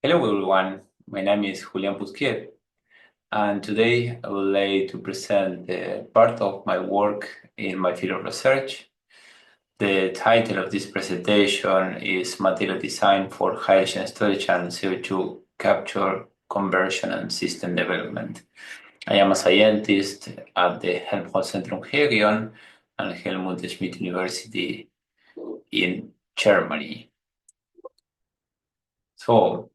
Hello everyone, my name is Julián Puszkiel, and today I would like to present part of my work in my field of research. The title of this presentation is Material Design for Hydrogen Storage and CO2 Capture, Conversion and System Development. I am a scientist at the Helmholtz-Zentrum Hereon and Helmut-Schmidt University in Germany. So,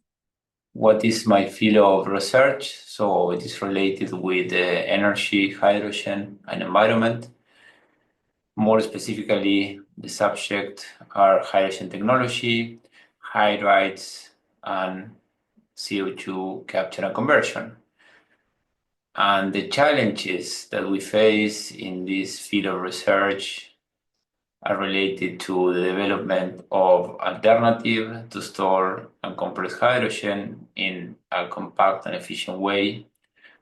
what is my field of research? So it is related with energy, hydrogen, and environment. More specifically, the subject are hydrogen technology, hydrides, and CO2 capture and conversion. And the challenges that we face in this field of research are related to the development of alternative to store and compress hydrogen in a compact and efficient way,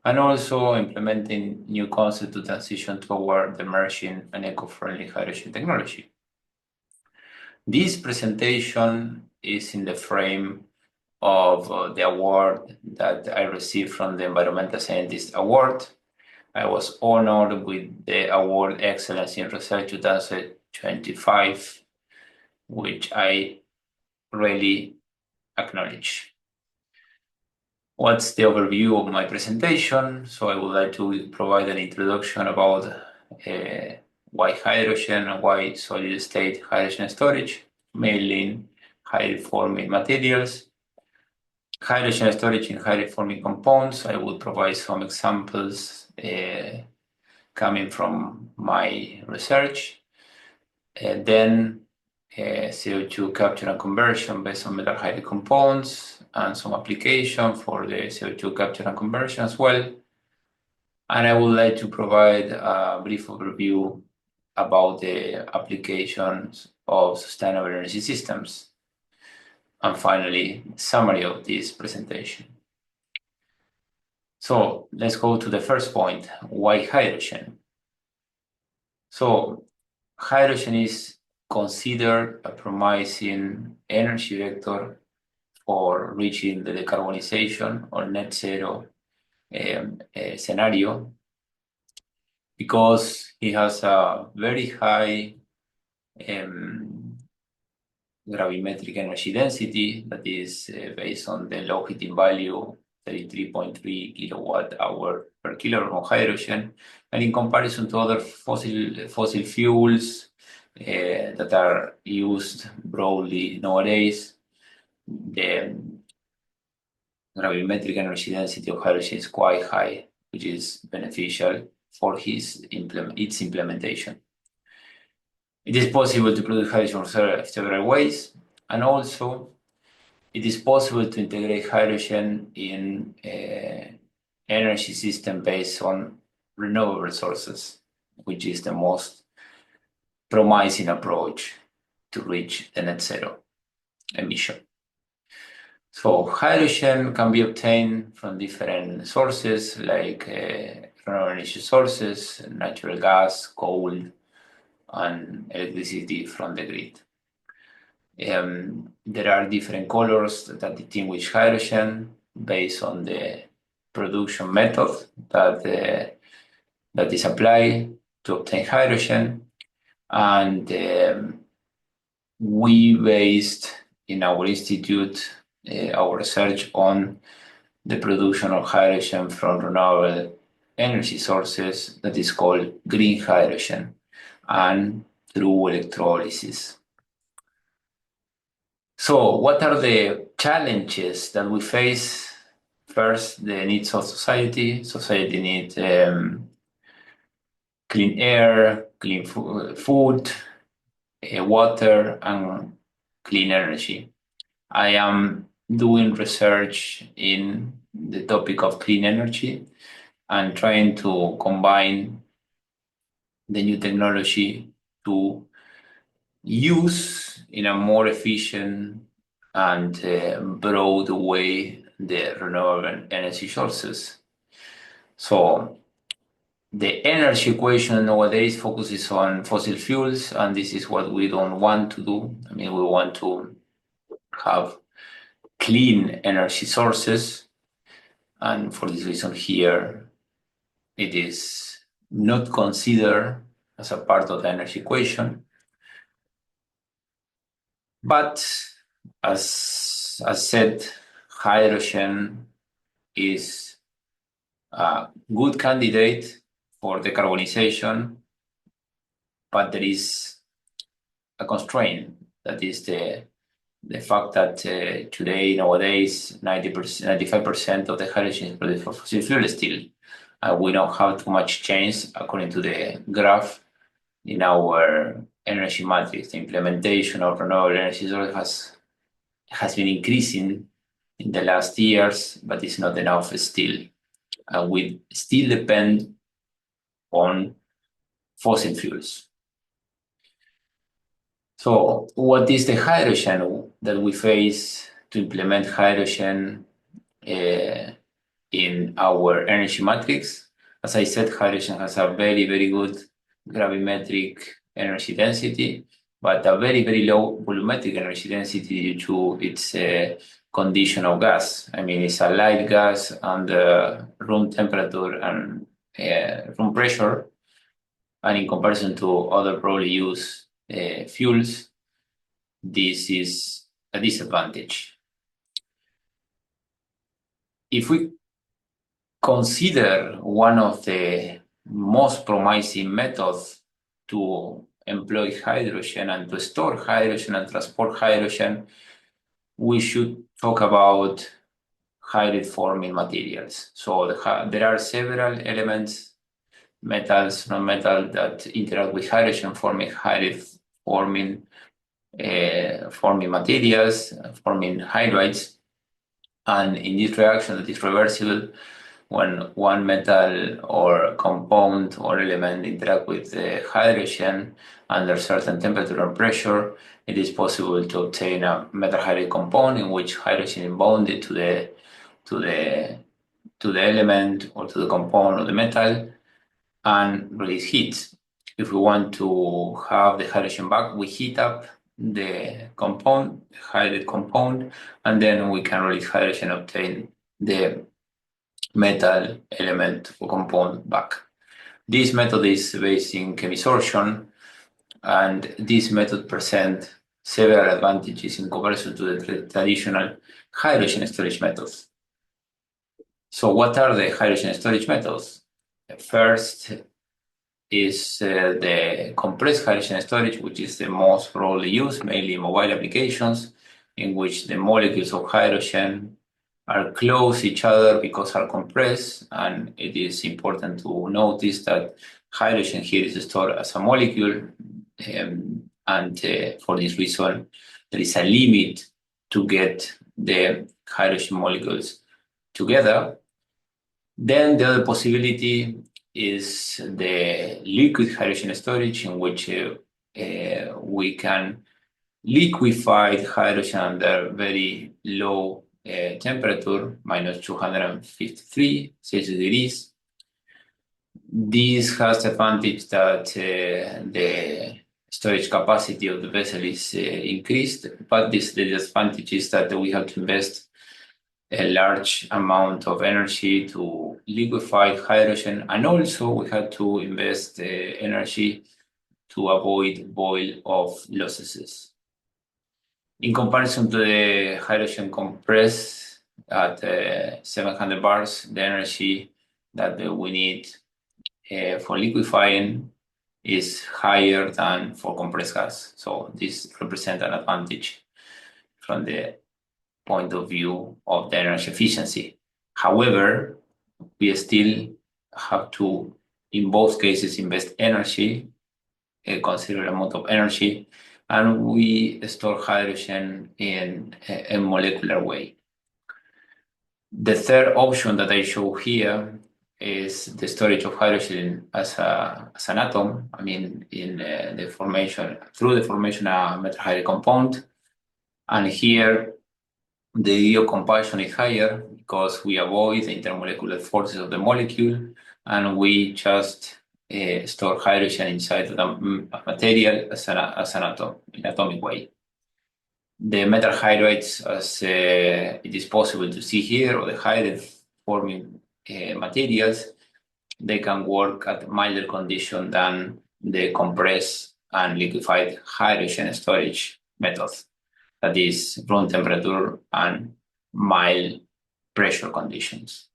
and also implementing new concepts to transition toward the emerging and eco-friendly hydrogen technology. This presentation is in the frame of the award that I received from the Environmental Scientist Award. I was honored with the award Excellence in Research 2025, which I really acknowledge. What's the overview of my presentation? So I would like to provide an introduction about why hydrogen and why solid state hydrogen storage, mainly in highly forming materials. Hydrogen storage in highly forming compounds. I will provide some examples coming from my research. Then CO2 capture and conversion based on metal hydride compounds and some application for the CO2 capture and conversion as well. And I would like to provide a brief overview about the applications of sustainable energy systems. And finally, summary of this presentation. So let's go to the first point, why hydrogen? So hydrogen is considered a promising energy vector for reaching the decarbonization or net zero scenario, because it has a very high gravimetric energy density that is based on the low heating value 33.3 kilowatt hour per kilogram of hydrogen, and in comparison to other fossil fuels that are used broadly nowadays, the gravimetric energy density of hydrogen is quite high, which is beneficial for its implementation. It is possible to produce hydrogen several ways, and also it is possible to integrate hydrogen in energy system based on renewable sources, which is the most promising approach to reach the net zero emission. So hydrogen can be obtained from different sources like renewable energy sources, natural gas, coal, and electricity from the grid. There are different colors that distinguish hydrogen based on the production method that is applied to obtain hydrogen. And we based in our institute our research on the production of hydrogen from renewable energy sources that is called green hydrogen and through electrolysis. So what are the challenges that we face? First, the needs of society. Society needs clean air, clean food, water, and clean energy. I am doing research in the topic of clean energy and trying to combine the new technology to use in a more efficient and broad way the renewable energy sources. So the energy equation nowadays focuses on fossil fuels, and this is what we don't want to do. I mean, we want to have clean energy sources. And for this reason here, it is not considered as a part of the energy equation. But as said, hydrogen is a good candidate for decarbonization, but there is a constraint. That is the fact that today, nowadays, 90%, 95% of the hydrogen is produced for fossil fuel still. We don't have too much change according to the graph in our energy matrix. The implementation of renewable energy sources has been increasing in the last years, but it's not enough still. We still depend on fossil fuels. So what is the hydrogen that we face to implement hydrogen in our energy matrix? As I said, hydrogen has a very, very good gravimetric energy density, but a very, very low volumetric energy density due to its condition of gas. I mean, it's a light gas under room temperature and room pressure, and in comparison to other probably used fuels, this is a disadvantage. If we consider one of the most promising methods to employ hydrogen and to store hydrogen and transport hydrogen, we should talk about hybrid forming materials. So there are several elements, metals, non-metal, that interact with hydrogen, forming hybrid forming materials, forming hydrides. And in this reaction that is reversible, when one metal or compound or element interact with hydrogen under certain temperature and pressure, it is possible to obtain a metal hydride compound in which hydrogen is bonded to the element or to the compound of the metal and release heat. If we want to have the hydrogen back, we heat up the compound, hydride compound, and then we can release hydrogen, obtain the metal element or compound back. This method is based in chemisorption, and this method presents several advantages in comparison to the traditional hydrogen storage methods. So what are the hydrogen storage methods? First is the compressed hydrogen storage, which is the most broadly used, mainly in mobile applications, in which the molecules of hydrogen are close to each other because are compressed. And it is important to notice that hydrogen here is stored as a molecule. And for this reason, there is a limit to get the hydrogen molecules together. Then the other possibility is the liquid hydrogen storage, in which we can liquefy hydrogen under very low temperature, minus 253 Celsius degrees. This has the advantage that the storage capacity of the vessel is increased, but the disadvantage is that we have to invest a large amount of energy to liquefy hydrogen, and also we had to invest energy to avoid boil-off losses. In comparison to the hydrogen compressed at 700 bars, the energy that we need for liquefying is higher than for compressed gas. So this represents an advantage from the point of view of the energy efficiency. However, we still have to, in both cases, invest energy, a considerable amount of energy, and we store hydrogen in a molecular way. The third option that I show here is the storage of hydrogen as an atom. I mean, in the formation, through the formation of a metal hydride compound. And here, the degree of compulsion is higher because we avoid the intermolecular forces of the molecule, and we just store hydrogen inside the material as an atom, in atomic way. The metal hydrides, as it is possible to see here, or the hydride forming materials, they can work at milder condition than the compressed and liquefied hydrogen storage methods, that is room temperature and mild pressure conditions.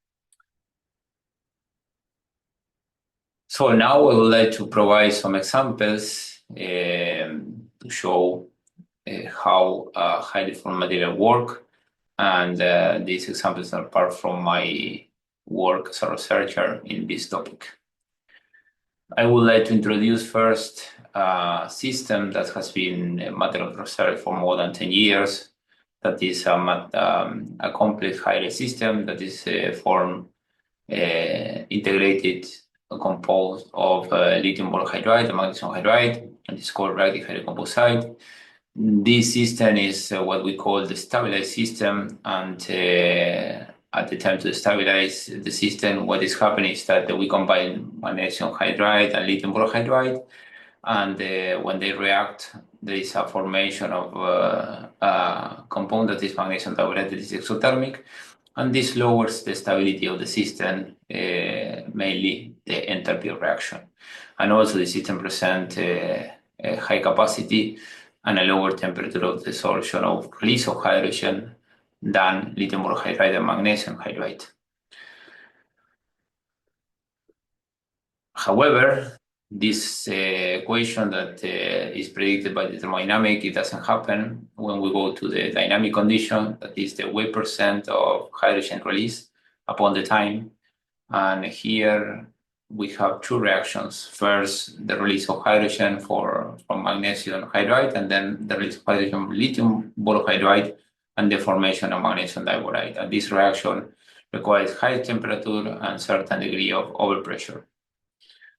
So now I would like to provide some examples to show how highly formed material work, and these examples are part from my work as a researcher in this topic. I would like to introduce first a system that has been a matter of research for more than 10 years. That is a complex hydride system that is formed, integrated, composed of lithium borohydride and magnesium hydride, and it's called reactive hydrocomposite. This system is what we call the stabilized system, and at the time to stabilize the system, what is happening is that we combine magnesium hydride and lithium borohydride, and when they react, there is a formation of a compound that is magnesium diborate that is exothermic, and this lowers the stability of the system, mainly the enthalpy of reaction. And also the system presents a high capacity and a lower temperature of desorption of release of hydrogen than lithium borohydride and magnesium hydride. However, this equation that is predicted by the thermodynamic, it doesn't happen when we go to the dynamic condition, that is the weight percent of hydrogen release upon the time. And here we have two reactions. First, the release of hydrogen from magnesium hydride, and then the release of hydrogen from lithium borohydride and the formation of magnesium diboride. And this reaction requires high temperature and certain degree of overpressure.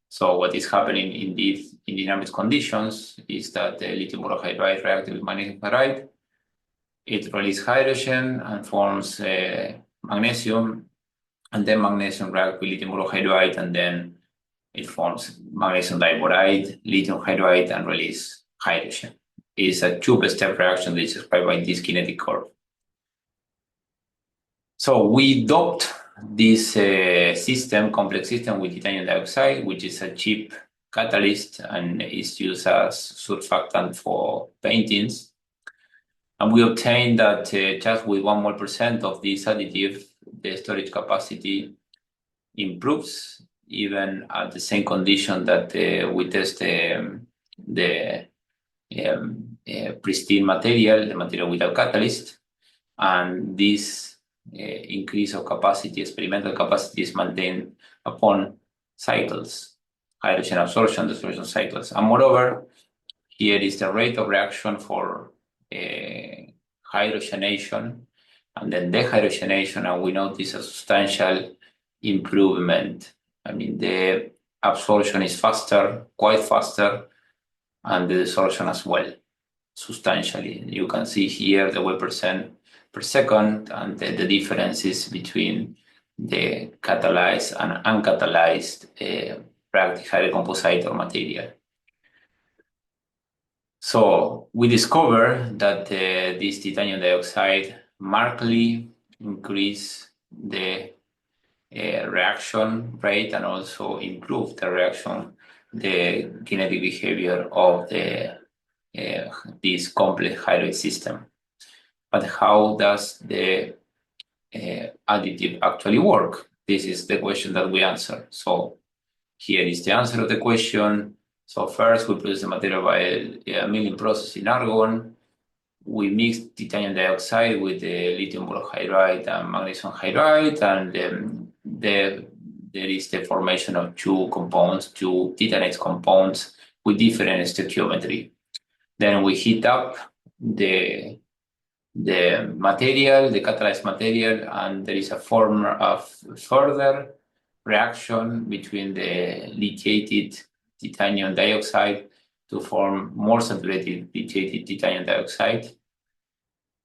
So what is happening in dynamic conditions is that the lithium borohydride reacts with magnesium hydride. It releases hydrogen and forms magnesium, and then magnesium reacts with lithium borohydride, and then it forms magnesium diboride, lithium hydride, and release hydrogen. It is a two-step reaction that is described by this kinetic curve. So we doped this complex system with titanium dioxide, which is a cheap catalyst and is used as surfactant for paintings. And we obtained that just with 1 mole% of this additive, the storage capacity improves even at the same condition that we test the pristine material, the material without catalyst. And this increase of capacity, experimental capacity, is maintained upon cycles, hydrogen absorption, desorption cycles. And moreover, here is the rate of reaction for hydrogenation and then dehydrogenation, and we notice a substantial improvement. I mean, the absorption is faster, quite faster, and the desorption as well, substantially. You can see here the weight percent per second, and the differences between the catalyzed and uncatalyzed reactive hydrocomposite or material. So we discovered that this titanium dioxide markedly increased the reaction rate and also improved the kinetic behavior of this complex hydride system. But how does the additive actually work? This is the question that we answer. So here is the answer of the question. So first, we produce the material by a milling process in argon. We mix titanium dioxide with the lithium borohydride and magnesium hydride, and there is the formation of two titanate compounds with different stoichiometry. Then we heat up the material, the catalyzed material, and there is a further reaction between the lithiated titanium dioxide to form more saturated lithiated titanium dioxide.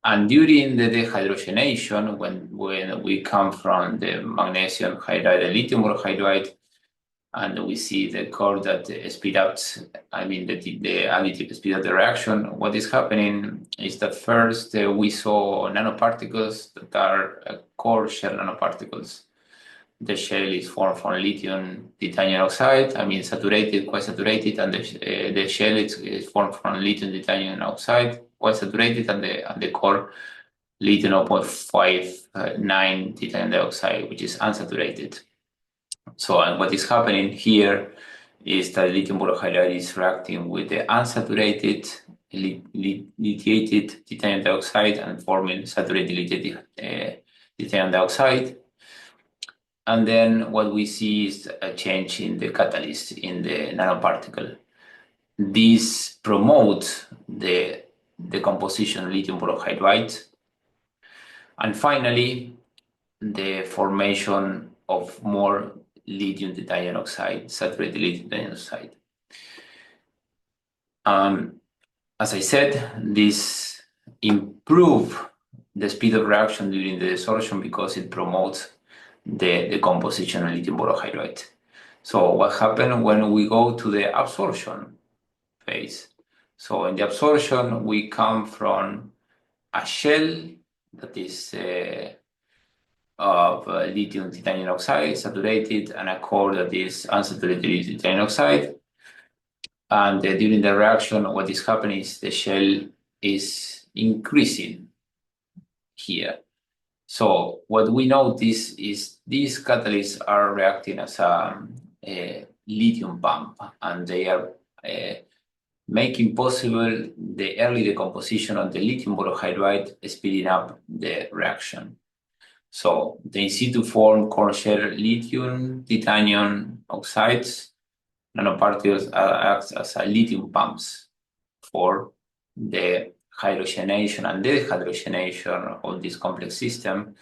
And during the dehydrogenation, when we come from the magnesium hydride and lithium borohydride, And we see the curve that speed up, I mean, the additive to speed up the reaction. What is happening is that first we saw nanoparticles that are core shell nanoparticles. The shell is formed from lithium titanium oxide, I mean, saturated, quite saturated, and the shell is formed from lithium titanium oxide, quite saturated, and the core lithium 0.59 titanium dioxide, which is unsaturated. So what is happening here is that lithium borohydride is reacting with the unsaturated lithiated titanium dioxide and forming saturated lithiated titanium dioxide. And then what we see is a change in the catalyst in the nanoparticle. This promotes the decomposition of lithium borohydride. And finally, the formation of more lithium titanium oxide, saturated lithium titanium oxide. As I said, this improves the speed of reaction during the desorption because it promotes the decomposition of lithium borohydride. So what happens when we go to the absorption phase? So in the absorption, we come from a shell that is of lithium titanium oxide saturated and a core that is unsaturated lithium titanium oxide. And during the reaction, what is happening is the shell is increasing here. So what we notice is these catalysts are reacting as a lithium pump, and they are making possible the early decomposition of the lithium borohydride, speeding up the reaction. So the in situ form core shell lithium titanium oxides nanoparticles act as a lithium pumps for the hydrogenation and dehydrogenation of this complex system.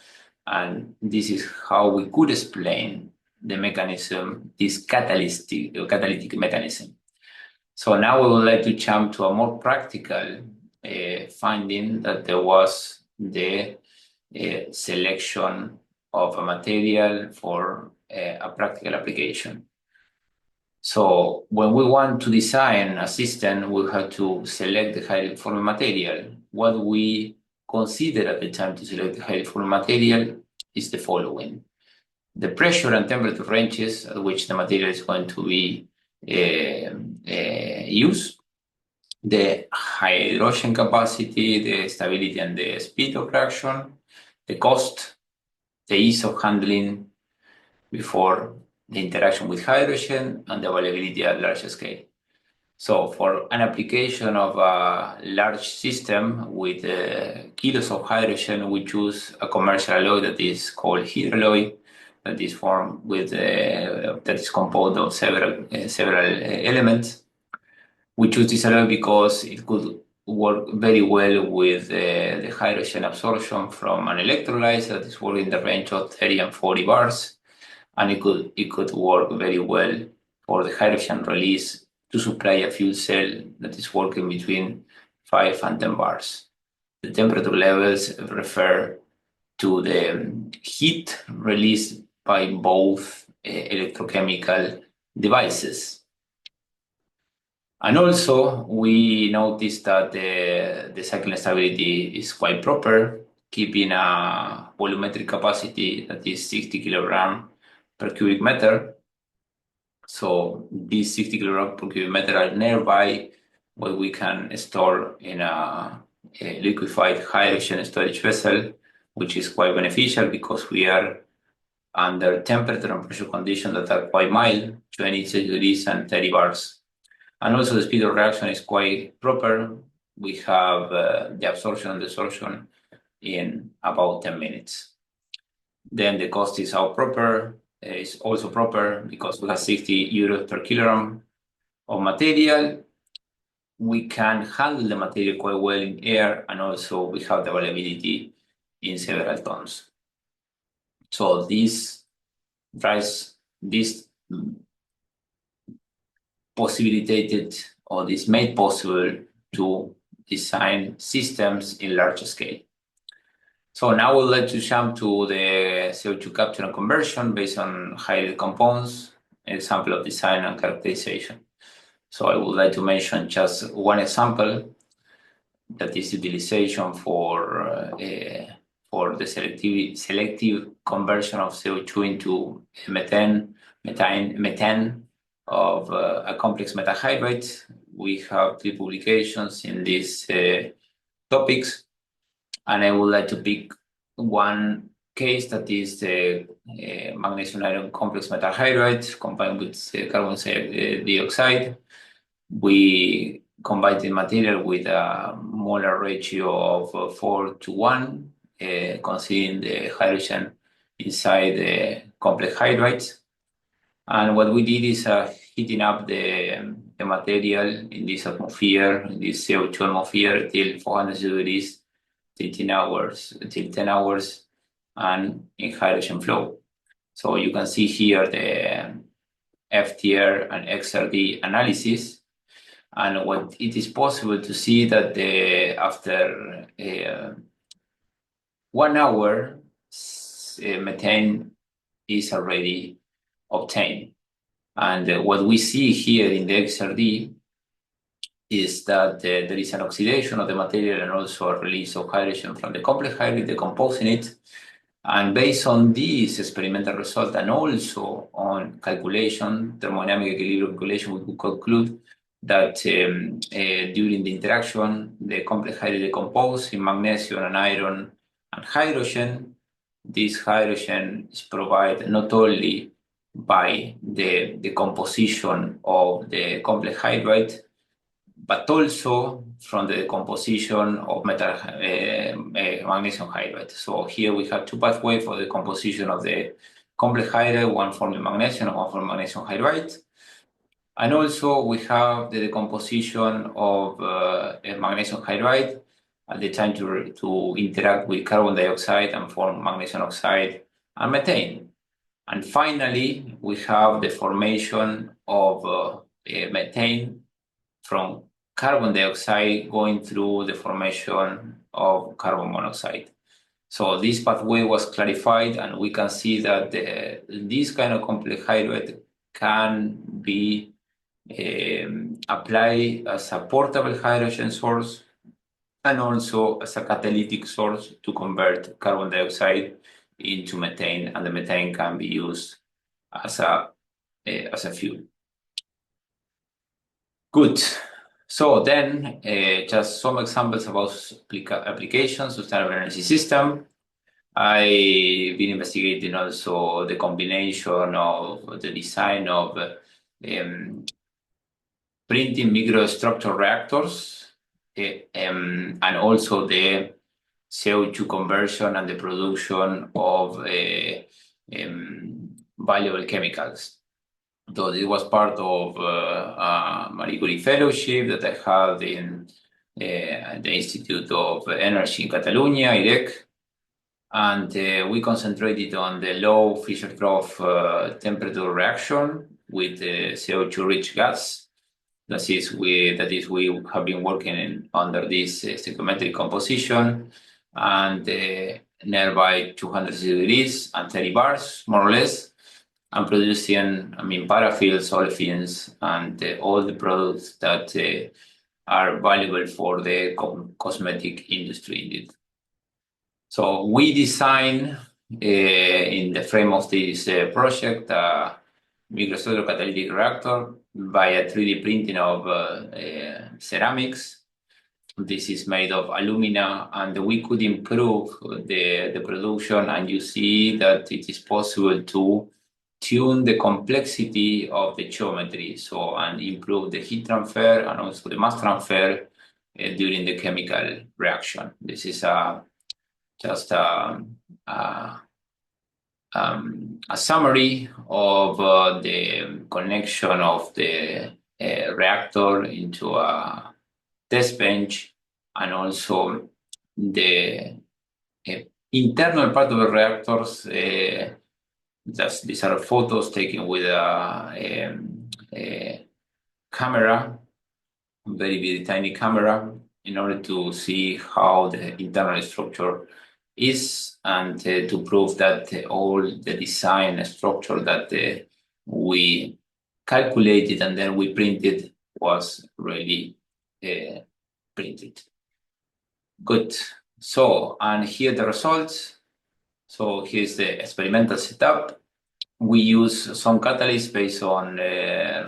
And this is how we could explain the mechanism, this catalytic mechanism. So now we would like to jump to a more practical finding that there was the selection of a material for a practical application. So when we want to design a system, we have to select the highly forming material. What we consider at the time to select the highly forming material is the following. The pressure and temperature ranges at which the material is going to be used, the hydrogen capacity, the stability and the speed of reaction, the cost, the ease of handling before the interaction with hydrogen, and the availability at large scale. So for an application of a large system with kilos of hydrogen, we choose a commercial alloy that is called hydrolloy, that is formed with that is composed of several elements. We choose this alloy because it could work very well with the hydrogen absorption from an electrolyte that is working in the range of 30 and 40 bars. And it could work very well for the hydrogen release to supply a fuel cell that is working between 5 and 10 bars. The temperature levels refer to the heat released by both electrochemical devices. And also, we noticed that the cycling stability is quite proper, keeping a volumetric capacity that is 60 kilograms per cubic meter. So these 60 kilograms per cubic meter are nearby what we can store in a liquefied hydrogen storage vessel, which is quite beneficial because we are under temperature and pressure conditions that are quite mild, 20 degrees and 30 bars. And also the speed of reaction is quite proper. We have the absorption and desorption in about 10 minutes. Then the cost is also proper because we have 60 euros per kilogram of material. We can handle the material quite well in air, and also we have the availability in several tons. So this made possible to design systems in large scale. So now we'd like to jump to the CO2 capture and conversion based on hydrogen compounds example of design and characterization. So I would like to mention just one example, that is utilization for the selective conversion of CO2 into methane of a complex metahydrate. We have 3 publications in these topics, and I would like to pick one case, that is the magnesium iron complex metahydrate combined with carbon dioxide. We combine the material with a molar ratio of 4:1, considering the hydrogen inside the complex hydrates. And what we did is heating up the material in this atmosphere, in this CO2 atmosphere, till 400 degrees, till 10 hours, and in hydrogen flow. So you can see here the FTR and XRD analysis. And what it is possible to see that after 1 hour, methane is already obtained. And what we see here in the XRD is that there is an oxidation of the material and also a release of hydrogen from the complex hydrate, decomposing it. And based on this experimental result and also on calculation, thermodynamic equilibrium calculation, we could conclude that during the interaction, the complex hydrate decomposes in magnesium and iron and hydrogen. This hydrogen is provided not only by the decomposition of the complex hydrate, but also from the decomposition of magnesium hydrate. So here we have 2 pathways for the composition of the complex hydrate, one forming magnesium and one forming magnesium hydride. And also we have the decomposition of magnesium hydride at the time to interact with carbon dioxide and form magnesium oxide and methane. And finally, we have the formation of methane from carbon dioxide going through the formation of carbon monoxide. So this pathway was clarified, and we can see that this kind of complex hydrate can be applied as a portable hydrogen source and also as a catalytic source to convert carbon dioxide into methane, and the methane can be used as a fuel. Good. So then, just some examples about applications, sustainable energy system. I've been investigating also the combination of the design of printing microstructure reactors and also the CO2 conversion and the production of valuable chemicals. So this was part of a Marie Curie fellowship that I had in the Institute of Energy in Catalonia, IREC. And we concentrated on the low Fischer-Tropsch temperature reaction with CO2-rich gas. That is, we have been working under this stoichiometric composition, and nearby 200 degrees and 30 bars, more or less, and producing, paraffins, olefins, and all the products that are valuable for the cosmetic industry, indeed. So we design in the frame of this project a microstructure catalytic reactor by a 3D printing of ceramics. This is made of alumina, and we could improve the production, and you see that it is possible to tune the complexity of the geometry, and improve the heat transfer and also the mass transfer during the chemical reaction. This is just a summary of the connection of the reactor into a test bench, and also the internal part of the reactors. These are photos taken with a camera, very, very tiny camera, in order to see how the internal structure is, and to prove that all the design structure that we calculated and then we printed was really printed. Good. So, and here the results. So here's the experimental setup. We use some catalysts based on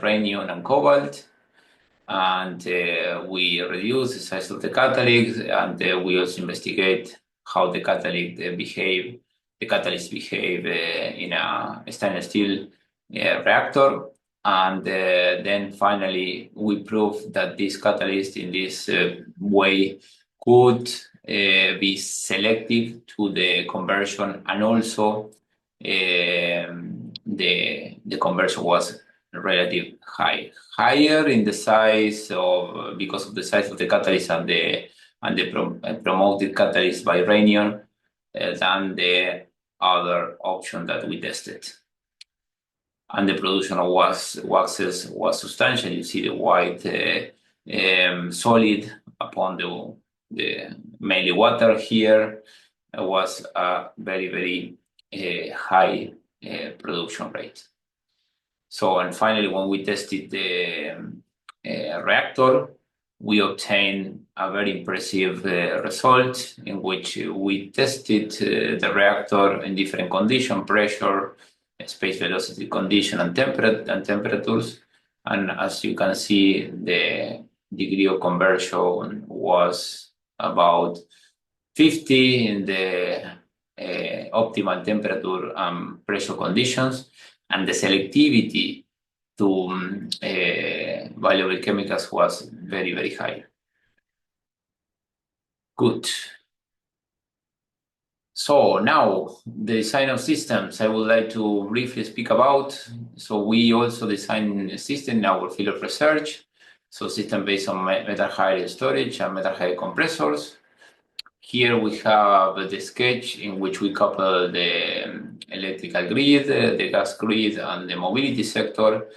rhenium and cobalt, and we reduce the size of the catalyst, and we also investigate how the catalysts behave in a stainless steel reactor. And then finally, we prove that this catalyst in this way could be selective to the conversion, and also the conversion was relatively higher in the size of because of the size of the catalyst and the promoted catalyst by rhenium than the other option that we tested. And the production of waxes was substantial. You see the white solid upon the mainly water here was a very high production rate. So, and finally, when we tested the reactor, we obtained a very impressive result in which we tested the reactor in different conditions: pressure, space velocity condition, and temperatures. And as you can see, the degree of conversion was about 50 in the optimal temperature and pressure conditions, and the selectivity to valuable chemicals was very high. Good. So now the design of systems I would like to briefly speak about. So we also design a system in our field of research. So system based on metal hydride storage and metal hydride compressors. Here we have the sketch in which we couple the electrical grid, the gas grid, and the mobility sector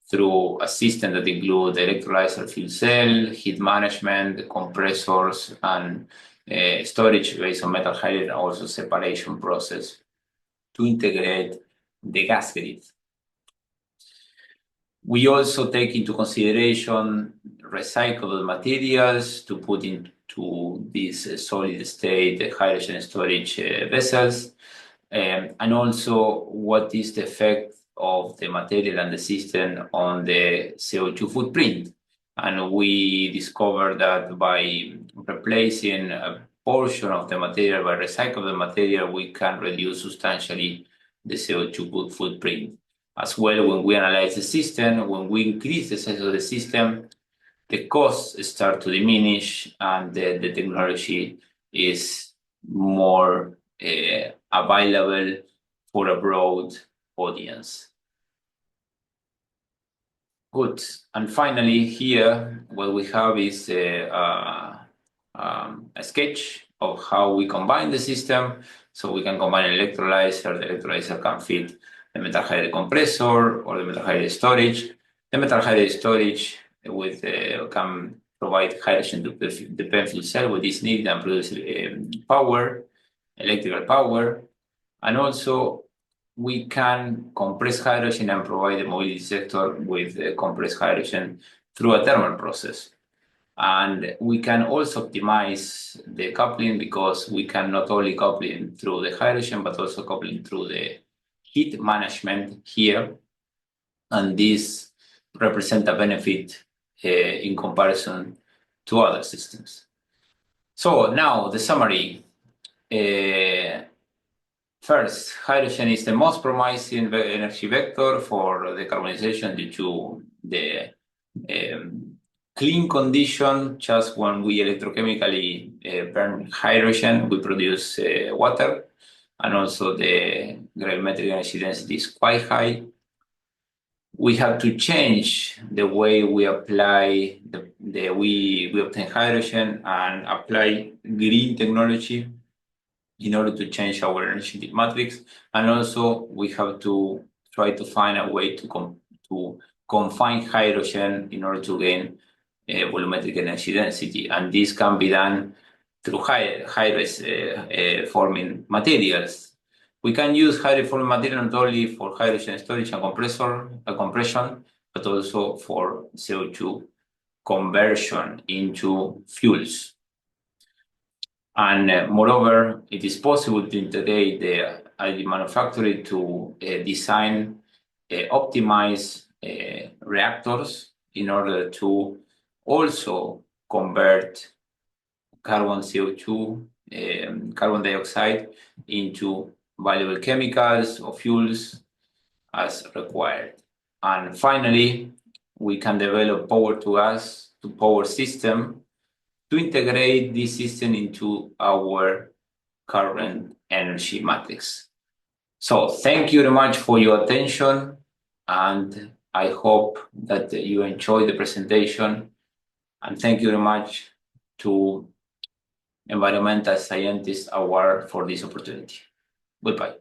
through a system that includes electrolyzer fuel cell, heat management, compressors, and storage based on metal hydride, and also separation process to integrate the gas grid. We also take into consideration recyclable materials to put into these solid state hydrogen storage vessels, and also what is the effect of the material and the system on the CO2 footprint. And we discovered that by replacing a portion of the material by recyclable material, we can reduce substantially the CO2 footprint. As well, when we analyze the system, when we increase the size of the system, the costs start to diminish and the technology is more available for a broad audience. Good. And finally, here, what we have is a sketch of how we combine the system. So we can combine an electrolyzer. The electrolyzer can fit the metal hydride compressor or the metal hydride storage. The metal hydride storage with can provide hydrogen to the PEM fuel cell with this needed and produce power, electrical power. And also we can compress hydrogen and provide the mobility sector with compressed hydrogen through a thermal process. And we can also optimize the coupling because we can not only coupling through the hydrogen, but also coupling through the heat management here. And this represents a benefit in comparison to other systems. So now the summary. First, hydrogen is the most promising energy vector for decarbonization due to the clean condition. Just when we electrochemically burn hydrogen, we produce water, and also the gravimetric energy density is quite high. We have to change the way we apply we obtain hydrogen and apply green technology in order to change our energy matrix, and also we have to try to find a way to confine hydrogen in order to gain volumetric energy density, and this can be done through hydride forming materials. We can use hydride forming material not only for hydrogen storage and compression, but also for CO2 conversion into fuels. And moreover, it is possible to integrate the additive manufacturing to design optimize reactors in order to also convert carbon CO2, carbon dioxide into valuable chemicals or fuels as required. And finally, we can develop power to gas to power system to integrate this system into our current energy matrix. So thank you very much for your attention, and I hope that you enjoyed the presentation. And thank you very much to Environmental Scientist Award for this opportunity. Goodbye.